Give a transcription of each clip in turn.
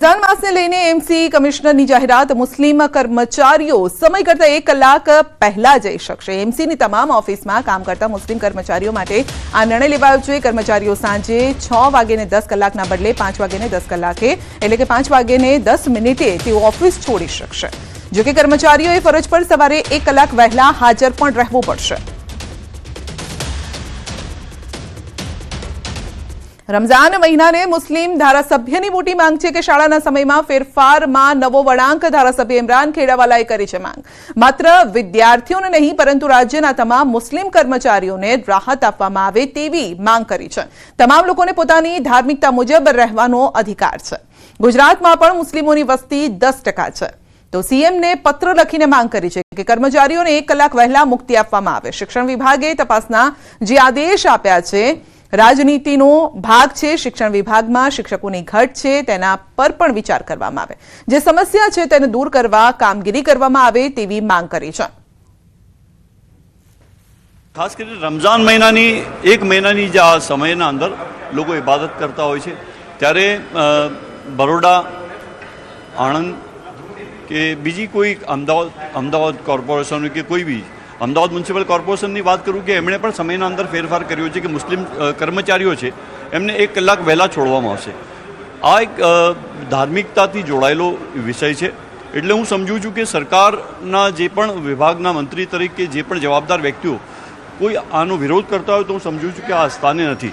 રમઝાન માસને લઈને એમસી કમિશનરની જાહેરાત મુસ્લિમ કર્મચારીઓ સમય કરતા 1 કલાક પહેલા જઈ શકશે। એમસીની તમામ ઓફિસમાં કામ કરતા મુસ્લિમ કર્મચારીઓ માટે આ નિર્ણય લેવાયો છે। કર્મચારીઓ સાંજે 6 વાગ્યે 10 કલાકના બદલે 5 વાગ્યે 10 કલાકે એટલે કે 5 વાગ્યે 10 મિનિટે તેઓ ઓફિસ છોડી શકશે। જો કે કર્મચારીઓએ ફરજ પર સવારે 1 કલાક વહેલા હાજર પણ રહેવું પડશે। रमजान महीनाने मुस्लिम धारासभ्यनी मोटी मांग है कि शाळाना समयमां फेरफारमां नवो वळांक धारासभ्य इमरान खेड़ावालाए करी छे। मांग मात्र विद्यार्थीओने नहीं परंतु राज्यना तमाम मुस्लिम कर्मचारीओने राहत आपवामां आवे तेवी मांग करी छे। तमाम लोकोने पोतानी धार्मिकता मुजब रहेવાનો अधिकार छे। गुजरातमां पण मुस्लिमोनी वस्ती 10% छे तो सीएम ने पत्र लखीने मांग करी छे कि कर्मचारीओने 1 कलाक वहेला मुक्ति आपवामां आवे। शिक्षण विभागे तपासना जे आदेश आप्या छे राजनीतिनो भाग छे। शिक्षण विभागमां शिक्षकोनी घट छे तेना पर पण विचार करवामां आवे। जे समस्या छे तेने दूर करवा कामगीरी करवामां आवे तेवी मांग करी छे। खास करके रमजान महीनानी 1 महीनानी जे आ समयना अंदर लोग इबादत करता होय छे त्यारे बरोडा आणंद के बीजी कोई अमदावाद कॉर्पोरेशन के कोई भी अमदावाद म्युनिसिपल कॉर्पोरेशन की बात करूँ कि एमणे पण समयना अंदर फेरफार कर्यो छे कि मुस्लिम कर्मचारीओ छे एमने 1 कलाक वहेला छोड़वामां आवशे। आ एक धार्मिकताथी जोड़ायेलो विषय छे एटले हूँ समझूँ छूँ कि सरकारना जे पण विभागना मंत्री तरीके जे पण जवाबदार व्यक्तिओ कोई आनो विरोध करता होय तो हूँ समझूँ छूँ कि आ स्थाने नथी।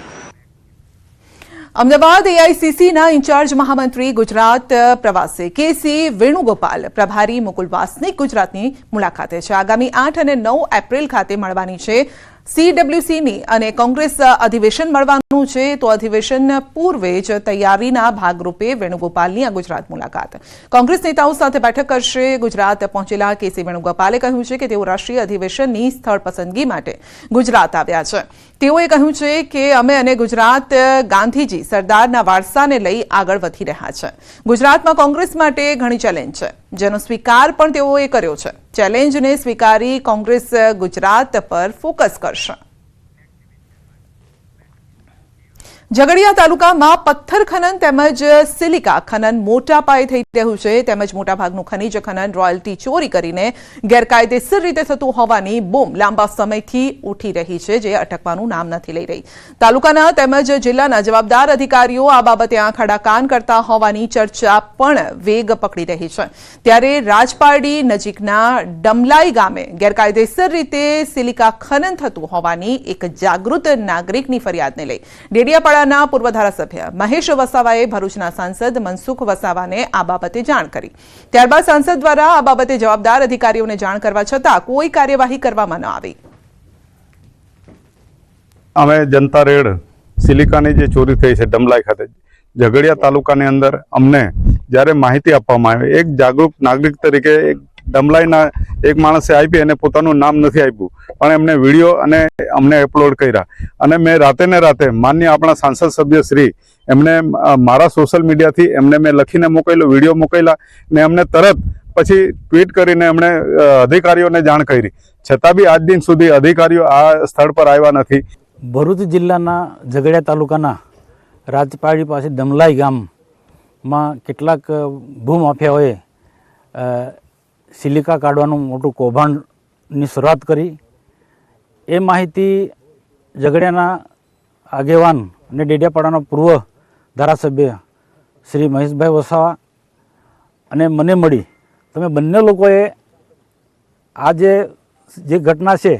अमदावाद एआईसीसीना इंचार्ज महामंत्री गुजरात प्रवासे केसी वेणुगोपाल प्रभारी मुकुल वासनिक गुजरातनी मुलाकाते छे। आगामी 8 અને 9 एप्रिल खाते मळवानी छे सीडब्ल्यूसीनी अने कांग्रेस अधिवेशन मळवानुं छे तो अधिवेशन पूर्वे ज तैयारीना भागरूपे वेणुगोपालनी आ गुजरात मुलाकात। कांग्रेस नेताओं साथे बैठक करशे। गुजरात पहोंचेला केसी वेणुगोपाले कह्युं छे के तेओ राष्ट्रीय अधिवेशननी स्थळ पसंदगी माटे गुजरात આવ્યા છે। તેઓએ કહ્યું છે કે અમે અને ગુજરાત ગાંધીજી સરદારના વારસાને લઈ આગળ વધી રહ્યા છે। ગુજરાતમાં કોંગ્રેસ માટે ઘણી ચેલેન્જ છે જેનો સ્વીકાર પણ તેઓએ કર્યો છે। ચેલેન્જને સ્વીકારી કોંગ્રેસ ગુજરાત પર ફોકસ કરશે। झगड़िया तालुकामां पत्थर खनन तेमज सिलिका खनन मोटा पाये थई रह्युं छे तेमज मोटा भागनुं खनिज खनन रॉयल्टी चोरी करीने गैरकायदेसर रीते थतुं होवानी बूम लांबा समयथी उठी रही छे जे अटकवानुं नाम नथी लई रही। तालुकाना तेमज जिल्लाना जवाबदार अधिकारीओ आ बाबते आंख आड़ा कान करता होवानी चर्चा पण वेग पकड़ी रही छे। त्यारे राजपारडी नजीकना डमलाई गामे गैरकायदेसर रीते सिलिका खनन थतुं होवानी एक जागृत नागरिकनी फरियादने लई डेडियापाड़ा पूर्व धारासभ्य महेश वसावाए भरूचना सांसद मनसुख वसावाने आ बाबते जाण करी। त्यारबाद सांसद द्वारा आ बाबते जवाबदार अधिकारीओने जाण करवा छतां कोई कार्यवाही करवामां न आवी। अमे जनता रेड सिलिकानी जे चोरी थई छे डमलाई खाते झगड़िया तालुकानी अंदर अमने ज्यारे माहिती आपवामां आवी एक जागरूक नागरिक तरीके एक डमलाईना एक माणसे आपी अने पोतानुं नाम नथी आप्युं पण एमणे विडियो अने अमने अपलोड कर्या अने मैं राते ने राते मान्य आपणा सांसद सभ्य श्री एमणे मारा सोशल मीडिया थी एमणे मैं लखीने मोकल्यो विडियो मोकल्या ने एमणे तरत पछी ट्वीट करीने एमणे अधिकारीओने जाण करी छतां बी आज दिन सुधी अधिकारीओ आ स्थळ पर आव्या नथी। भरूच जिल्लाना झगड़िया तालुकाना राजपारडी पासे डमलाई गाममां केटलाक भूमाफियाओए सिलिका काढवानुं मोटुं कौभांडनी शरूआत करी। ए माहिती झगड़ियाना आगेवान अने डेडियापाड़ाना पूर्व धारासभ्य श्री महेशभाई वसावा अने मने मळी तमे बंने लोकोए आ जे घटना छे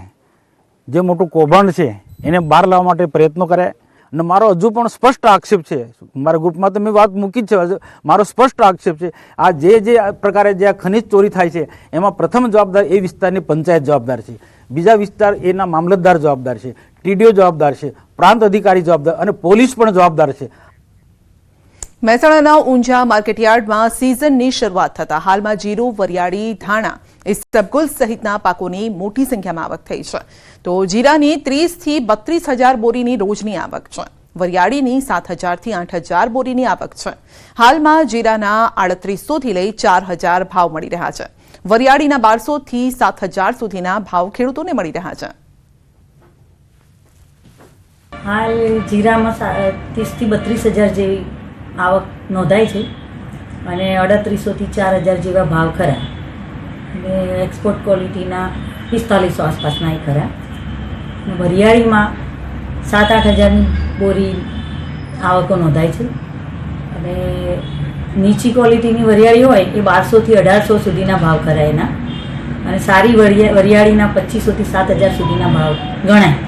जे मोटुं कौभांड छे एने बहार लाववा माटे प्रयत्नो कर्या અને મારો હજુ પણ સ્પષ્ટ આક્ષેપ છે મારા ગ્રુપમાં તો મેં વાત મૂકી જ છે મારો સ્પષ્ટ આક્ષેપ છે આ જે પ્રકારે જે આ ખનિજ ચોરી થાય છે એમાં પ્રથમ જવાબદાર એ વિસ્તારની પંચાયત જવાબદાર છે બીજા વિસ્તાર એના મામલતદાર જવાબદાર છે ટીડીઓ જવાબદાર છે પ્રાંત અધિકારી જવાબદાર અને પોલીસ પણ જવાબદાર છે। મહેસાણાના ઊંઝા માર્કેટયાર્ડમાં સિઝનની શરૂઆત થતા હાલમાં જીરું વરિયાળી ધાણા ઇસબગુલ સહિતના પાકોની મોટી સંખ્યામાં આવક થઈ છે તો જીરાની 30 થી 32 હજાર બોરીની રોજની આવક છે। વરિયાળીની 7,000 થી 8,000 બોરીની આવક છે। હાલમાં જીરાના 3800 થી લઈ 4,000 ભાવ મળી રહ્યા છે। વરિયાળીના 1200 થી 7,000 સુધીના ભાવ ખેડૂતોને મળી રહ્યા છે। હાલ જીરામાં 30 થી 32 હજાર જેવી આવક નોંધાઈ છે અને 3800થી 4000 જેવા ભાવ ખરા. અને એક્સપોર્ટ ક્વોલિટીના 4500 આસપાસના એ ખરા. વરિયાળીમાં 7-8 હજારની બોરી આવકો નોંધાય છે. અને નીચી ક્વોલિટીની વરિયાળી હોય એ 1200થી 1800 સુધીના ભાવ ખરા એના. અને સારી વરિયાળીના 2500થી 7000 સુધીના ભાવ ગણાય.